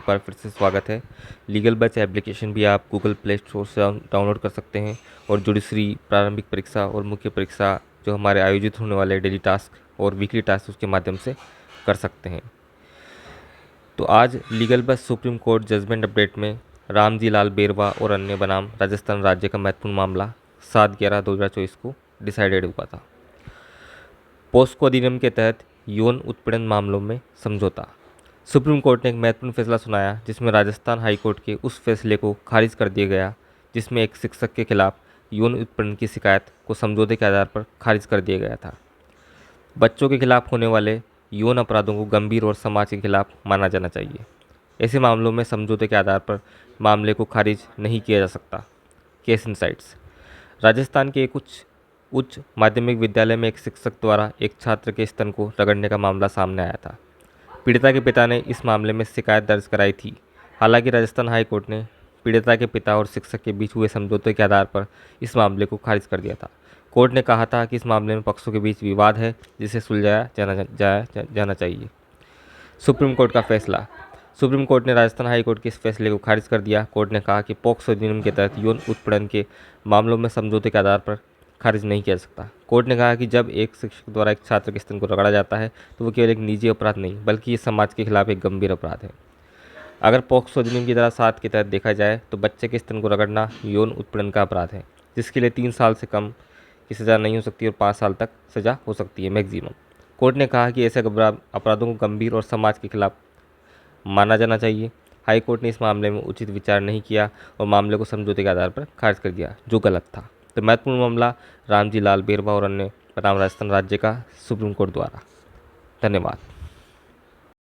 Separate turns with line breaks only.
बार फिर से स्वागत है। लीगल बैच एप्लीकेशन भी आप गूगल प्ले स्टोर से डाउनलोड कर सकते हैं और जुडिशरी प्रारंभिक परीक्षा और मुख्य परीक्षा जो हमारे आयोजित होने वाले डेली टास्क और वीकली टास्क उसके माध्यम से कर सकते हैं। तो आज legal batch supreme court judgment update में रामजी लाल बेरवा और अन्य बनाम राजस्थान राज्य का महत्वपूर्ण मामला 7/11/2024 को डिसाइडेड हुआ था। पोस्को अधिनियम के तहत यौन उत्पीड़न मामलों में समझौता। सुप्रीम कोर्ट ने एक महत्वपूर्ण फैसला सुनाया जिसमें राजस्थान हाई कोर्ट के उस फैसले को खारिज कर दिया गया जिसमें एक शिक्षक के खिलाफ यौन उत्पीड़न की शिकायत को समझौते के आधार पर खारिज कर दिया गया था। बच्चों के खिलाफ होने वाले यौन अपराधों को गंभीर और समाज के खिलाफ माना जाना चाहिए। ऐसे मामलों में समझौते के आधार पर मामले को खारिज नहीं किया जा सकता। Case insights. राजस्थान के एक उच्च माध्यमिक विद्यालय में एक शिक्षक द्वारा एक छात्र के स्तन को रगड़ने का मामला सामने आया था। पीड़िता के पिता ने इस मामले में शिकायत दर्ज कराई थी। हालांकि राजस्थान हाई कोर्ट ने पीड़िता के पिता और शिक्षक के बीच हुए समझौते के आधार पर इस मामले को खारिज कर दिया था। कोर्ट ने कहा था कि इस मामले में पक्षों के बीच विवाद है जिसे सुलझाया जाना चाहिए। सुप्रीम कोर्ट का फैसला। सुप्रीम कोर्ट ने राजस्थान हाई कोर्ट के इस फैसले को खारिज कर दिया। कोर्ट ने कहा कि पोक्सो अधिनियम के तहत यौन उत्पीड़न के मामलों में समझौते के आधार पर खारिज नहीं किया जा सकता। कोर्ट ने कहा कि जब एक शिक्षक द्वारा एक छात्र के स्तन को रगड़ा जाता है तो वो केवल एक निजी अपराध नहीं बल्कि ये समाज के खिलाफ एक गंभीर अपराध है। अगर पोक्सो अधिनियम की धारा 7 के तहत देखा जाए तो बच्चे के स्तन को रगड़ना यौन उत्पीड़न का अपराध है जिसके लिए 3 साल से कम की सज़ा नहीं हो सकती और 5 साल तक सज़ा हो सकती है मैक्सिमम। कोर्ट ने कहा कि ऐसे अपराधों को गंभीर और समाज के खिलाफ माना जाना चाहिए। हाई कोर्ट ने इस मामले में उचित विचार नहीं किया और मामले को समझौते के आधार पर खारिज कर दिया जो गलत था। तो महत्वपूर्ण मामला रामजी लाल बेरवा और अन्य बनाम राजस्थान राज्य का सुप्रीम कोर्ट द्वारा। धन्यवाद।